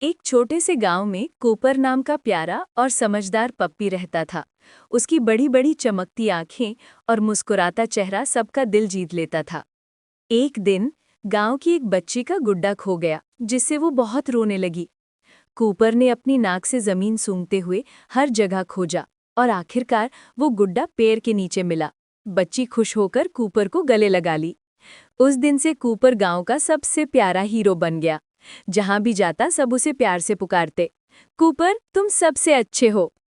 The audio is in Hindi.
एक छोटे से गांव में कूपर नाम का प्यारा और समझदार पप्पी रहता था। उसकी बड़ी बड़ी चमकती आंखें और मुस्कुराता चेहरा सबका दिल जीत लेता था। एक दिन गांव की एक बच्ची का गुड्डा खो गया, जिससे वो बहुत रोने लगी। कूपर ने अपनी नाक से जमीन सूंघते हुए हर जगह खोजा और आखिरकार वो गुड्डा पेड़ के नीचे मिला। बच्ची खुश होकर कूपर को गले लगा ली। उस दिन से कूपर गांव का सबसे प्यारा हीरो बन गया। जहां भी जाता सब उसे प्यार से पुकारते, कूपर तुम सबसे अच्छे हो।